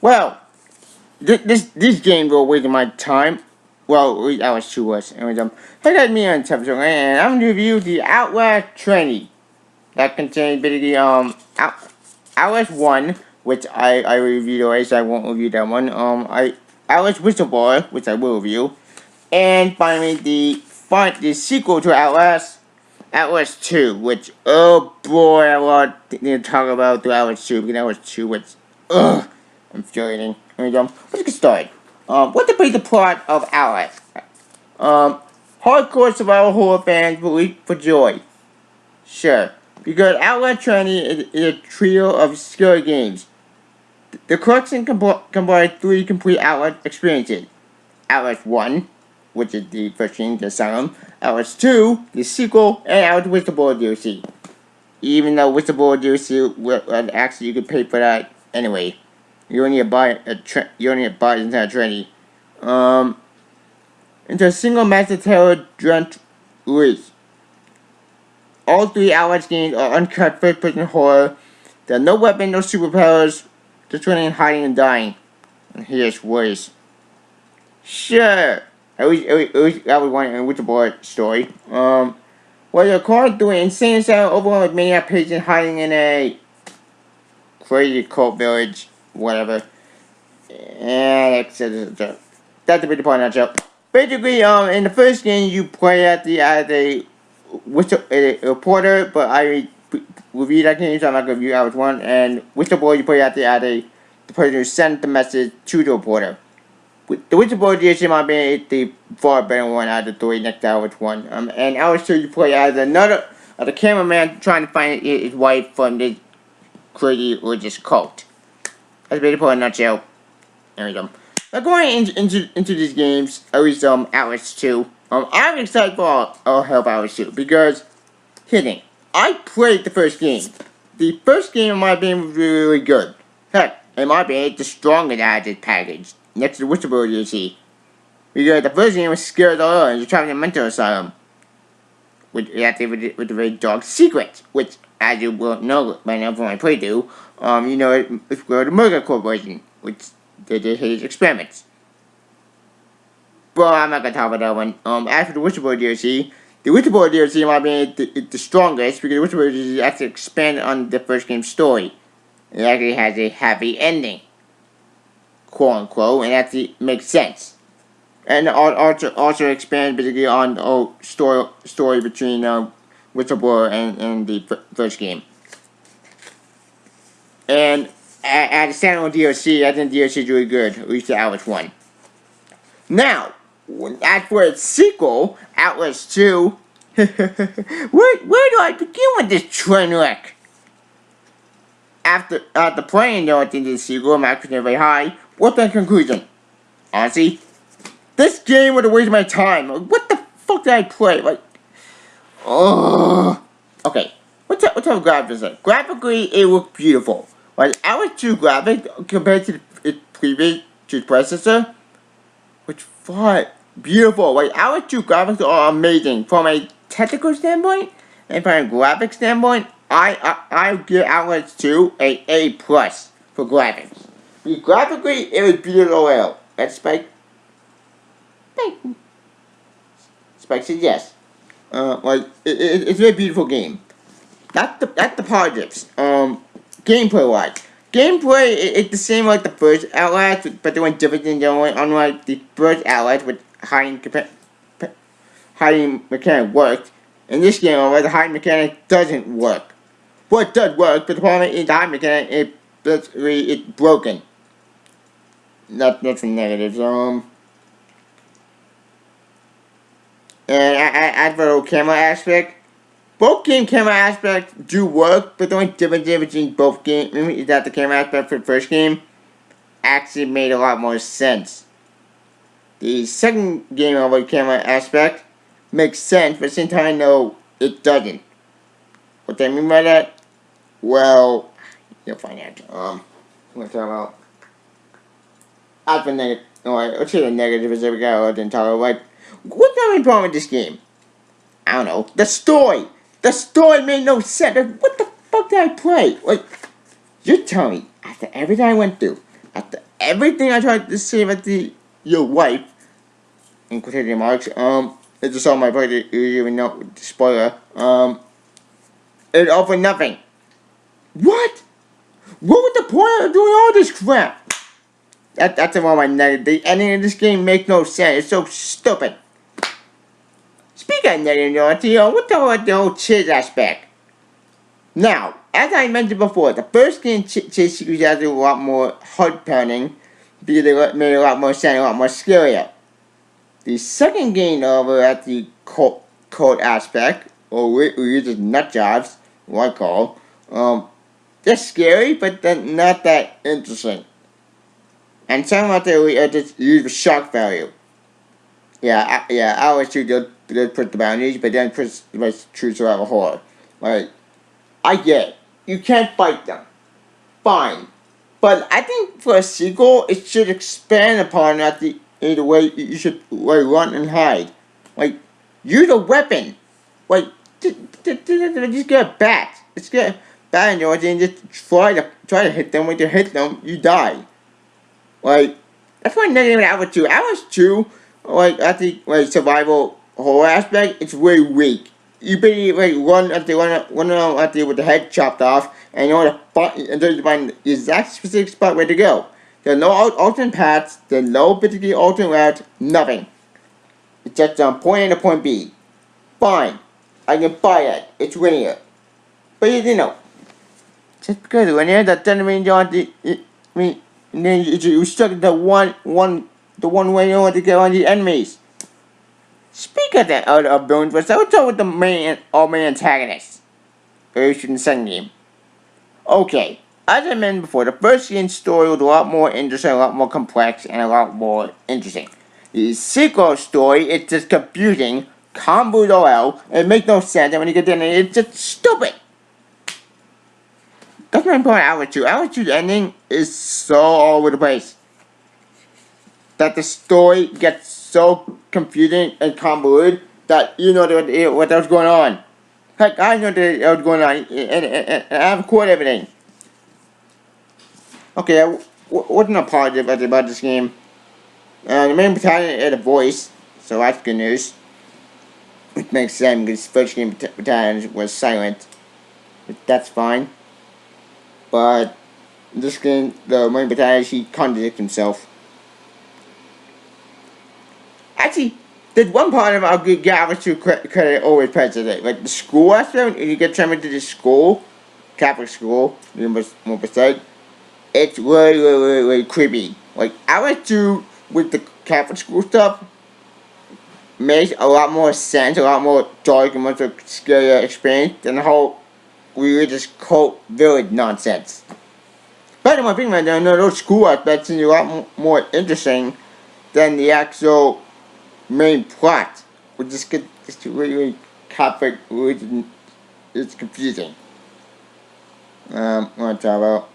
Well, this game will waste my time. Well, I was too worse. Anyways, hey guys, me on episode, and I'm gonna review the Outlast Trinity. That contains basically Outlast 1, which I reviewed already, so I won't review that one. Outlast Whistleblower, which I will review, and finally the sequel to Outlast 2, which oh boy, I want to talk about the Outlast 2 because Outlast 2, which infuriating. Let's get started. What to be the plot of Outlast? Hardcore survival horror fans will leap for joy. Sure, because Outlast Trinity is a trio of scary games. The collection combines 3 complete Outlast experiences. Outlast 1, which is the first game, the Asylum. Outlast 2, the sequel, and Outlast Whistleblower DLC. Even though Whistleblower DLC, actually you could pay for that anyway. You only buy the entire Trinity. Into a single master terror drenched release. All 3 Outlast games are uncut first-person horror. There are no weapons, no superpowers, just running, hiding, and dying. And here's worse. Sure, at least that was one in Whistleblower story. Well, you're caught doing insane asylum, overwhelmed with maniac patients hiding in a crazy cult village, whatever. And etc. That's the big part in a nutshell. Basically, in the first game, you play as a reporter, but I reviewed that game, so I'm not gonna review Outlast 1. And Whistleblower, you play as the person who sent the message to the reporter. The Whistleblower DLC might be the far better one out of the 3 next to Outlast 1. And Outlast 2, you play as the cameraman trying to find his wife from this crazy religious cult. That's basically in a nutshell. There we go. Now going into these games, at least Outlast 2, I'm excited for Help Outlast 2 because hitting. I played the first game. The first game in my opinion was really good. Heck, in my opinion, it's the strongest out of this package, next to the Whistleblower DLC. Because the first game was scared all and you're trapped in a mental asylum. With a very dark secret, which as you will know by now from my playthrough, you know it's where the Murder Corporation, which they did his experiments. But I'm not gonna talk about that one. As for the Whistleblower DLC might be the strongest because the Whistleblower DLC actually expanded on the first game's story. It actually has a happy ending, quote unquote, and actually makes sense. And also expand basically on the story between Whistleblower and the first game. And at the standalone DLC, I think the DLC is really good, at least the Outlast 1. Now, as for its sequel, Outlast 2, where do I begin with this train wreck? After playing the sequel, my expectations very high. What's my conclusion? Honestly, this game would have wasted my time. What the fuck did I play? Like, oh. Okay, what type of graphics is it? Graphically, it looked beautiful. Like, Outlast 2 graphics compared to its previous predecessor, which far beautiful. Like, Outlast 2 graphics are amazing from a technical standpoint and from a graphic standpoint. I give Outlast 2 a A+ for graphics. Because graphically, it was beautiful. That's Spike. Spike says yes. Like it's a very beautiful game. That's the positives. Gameplay it's the same like the first Outlast, but they went different than unlike the first Outlast with hiding mechanic worked. In this game, the hiding mechanic doesn't work. Well, it does work, but the problem is the hiding mechanic it's broken. That's the negatives. And as for the camera aspect, both game camera aspects do work, but the only difference between both games is that the camera aspect for the first game actually made a lot more sense. The second game of the camera aspect makes sense, but at the same time, no, it doesn't. What do I mean by that? Well, you'll find out. I'm gonna talk about. As for negative, let's say the negative is every guy I didn't talk about. Like, what's the main problem with this game? I don't know. The story! The story made no sense. What the fuck did I play? Like, you're telling me, after everything I went through, after everything I tried to save at your wife, in quotation marks, it's just on my part, you even know, spoiler, it all for nothing. What? What was the point of doing all this crap? That's one of my negative. The ending of this game makes no sense. It's so stupid. Speaking of negative, what's about the whole chase aspect? Now, as I mentioned before, the first game chase sequence has a lot more heart pounding because it made a lot more sense, a lot more scarier. The second game over at the cult aspect, or we just nut jobs, what I call, they're scary, but they're not that interesting. And some of them are just used for shock value. I always choose to put the boundaries, but then put the true survival horror. Like, I get it. You can't fight them. Fine. But I think for a sequel, it should expand upon that the way you should run and hide. Like, use a weapon. Like, just get a bat. Just get a bat in yours and just try to hit them. When you hit them, you die. Like, that's why negative Outlast 2. Outlast 2, like, at the survival horror aspect, it's very weak. You basically run at the with the head chopped off, and you know to find the exact specific spot where to go. There are no alternate paths. There are no particular alternate routes. Nothing. It's just point A to point B. Fine, I can buy that. It's linear. But just because it's linear, that doesn't mean you want to. Then you stuck the one way you want to get on the enemies. Speak of that of villains, but let's talk with the main antagonists. First in the second game. Okay, as I mentioned before, the first game's story was a lot more interesting, a lot more complex, and a lot more interesting. The sequel story, it's just confusing, convoluted OL, it makes no sense, and when you get in it's just stupid. That's my point. Outlast 2. Outlast 2's ending is so all over the place that the story gets so confusing and convoluted that you know what was going on. Heck, I know that was going on, and I have recorded everything. Okay, what's not positive about this game? The main battalion had a voice, so that's good news. Which makes sense because first game battalion was silent. But that's fine. But this game, the main battalion, he contradicts himself. Actually, there's one part of I'll give Outlast 2 credit always president. Like the school aspect, when you get transferred to the school, Catholic school, more precise, it's really creepy. Like Outlast 2 with the Catholic school stuff makes a lot more sense, a lot more dark and much scarier experience than the whole religious cult village nonsense. But in my opinion, those school aspects seem a lot more interesting than the actual main plot, which is just really Catholic religion. It's confusing. What I'm talking about.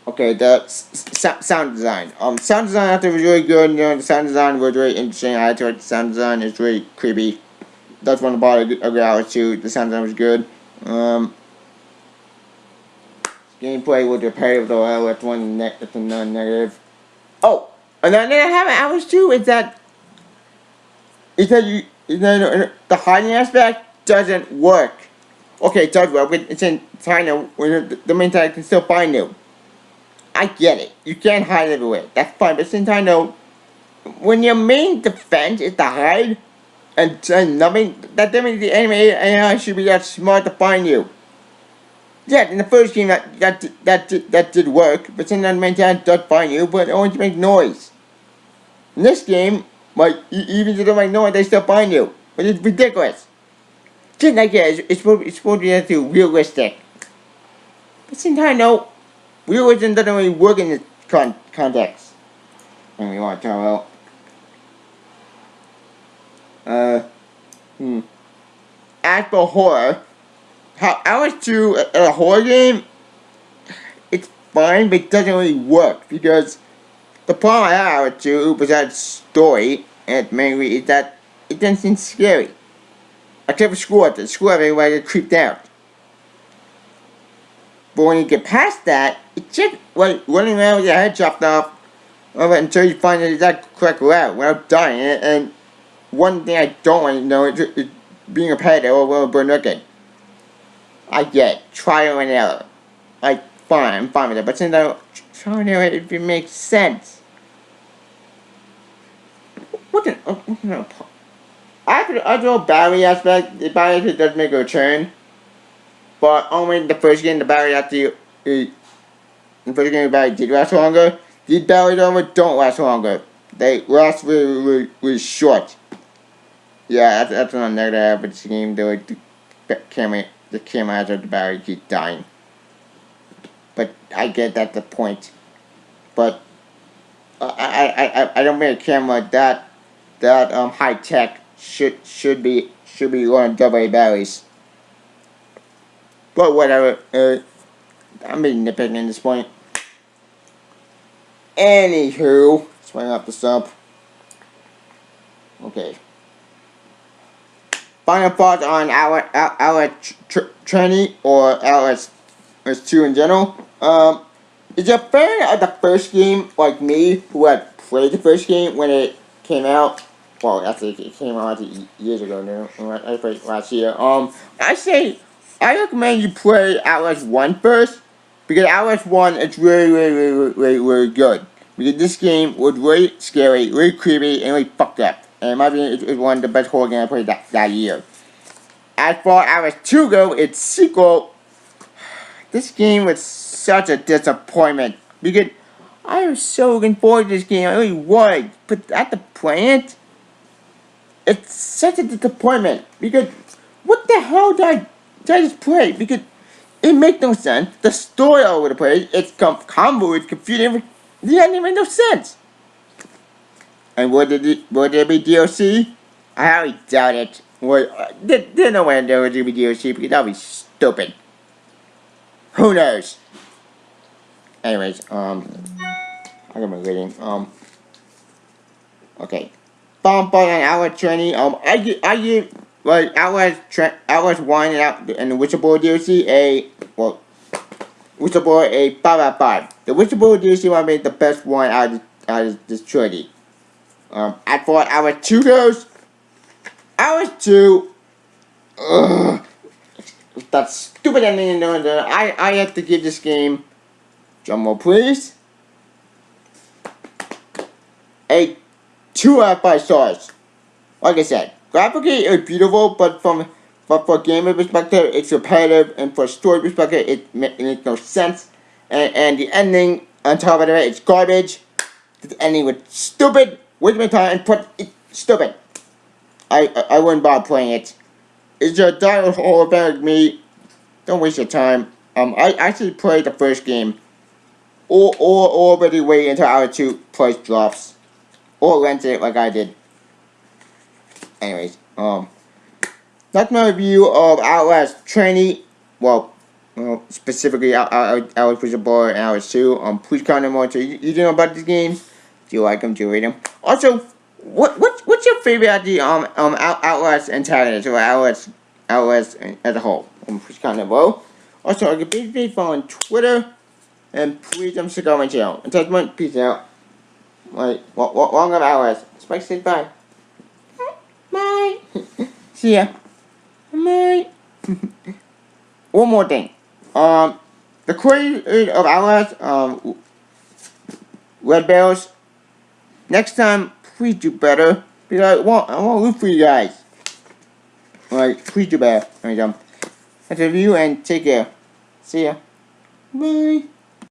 Okay, the sound design. Sound design I thought was really good. The sound design was really interesting. I thought the sound design is really creepy. That's one about a Outlast 2. The sound design was good. Gameplay was repetitive though. That's that's a non-negative. Oh, another thing I have at Outlast 2 is that the hiding aspect doesn't work. Okay, it does work, but it's in China when the main target can still find you. I get it. You can't hide everywhere. That's fine, but in China, when your main defense is to hide and nothing, that means the enemy AI should be that smart to find you. Yeah, in the first game that did work, but then the main target does find you, but only to make noise. In this game, like even if they don't make noise, they still find you. But it's ridiculous. Just like it's supposed to be realistic. But sometimes no, realism doesn't really work in this context. And we want to talk about as for horror, how Outlast 2 a horror game, it's fine, but it doesn't really work because the problem I have with Outlast 2 besides story and mainly is that it doesn't seem scary. Except for school, everybody get creeped out. But when you get past that, it's just like running around with your head chopped off until you find the exact correct route without dying. And one thing I don't want to know is being a pet or burn naked. I get it. Trial and error. Like, fine, I'm fine with it. But since I trial and error, if it makes sense. After the overall battery aspect, the battery actually does make a return. But only the first game, the battery actually, the first game, the battery did last longer. These batteries don't last longer. They last really short. Yeah, that's another negative of this game. The camera has of the battery keep dying. But I get that's the point. But I don't think a camera that high tech should be on AA batteries. But whatever. I'm being nitpicking at this point. Anywho, swing up the sub. Okay. Final thoughts on Outlast Trinity or Outlast 2 in general. Is a fan of the first game like me who had played the first game when it came out? Well, actually, it came out years ago now. I played it last year. I recommend you play Outlast 1 first, because Outlast 1 is really good. Because this game was really scary, really creepy, and really fucked up. And in my opinion, it's one of the best horror games I played that year. As far as Outlast 2 goes, its sequel, this game was such a disappointment. Because I was so looking forward to this game, I really was. But at the plant, it's such a disappointment. Because what the hell did I just play? Because it makes no sense. The story all over the place, it's convoluted, confusing. It doesn't make no sense. And would there be DLC? I highly doubt it. There's no way there would be DLC because that would be stupid. Who knows? Anyways, I got my rating. Okay. Bomb on Outlast Trinity. I give like Outlast 1 and the Whistleblower DLC Whistleblower a 5 out of 5. The Whistleblower DLC might be the best one out of this trilogy. As far as Outlast 2 goes, Outlast 2, that stupid ending. I have to give this game, drumroll please, a 2 out of 5 stars. Like I said, graphically it's beautiful, but for gameplay perspective, it's repetitive, and for story perspective, it makes no sense. And the ending, on top of it, it's garbage. The ending was stupid. Waste my time and it's stupid. I wouldn't bother playing it. It's a dire horror fan like me. Don't waste your time. I actually played the first game. Or already wait until Outlast 2 price drops. Or rent it like I did. Anyways, that's my review of Outlast Trinity. Well, specifically Outlast Whistleblower and Outlast 2. Please comment more so you know about these games. Do you like them? Do you rate them? Also, what's your favorite idea Outlast antagonist or Outlast as a whole? Please comment below. Also, I can be followed on Twitter, and please subscribe to my channel. Until next month, peace out. Like, long of Outlast. Spike says bye. Bye. See ya. Bye. One more thing. The creator of Outlast, Red Bells. Next time, please do better. Because I want to root for you guys. Alright, please do better. That's a review and take care. See ya. Bye.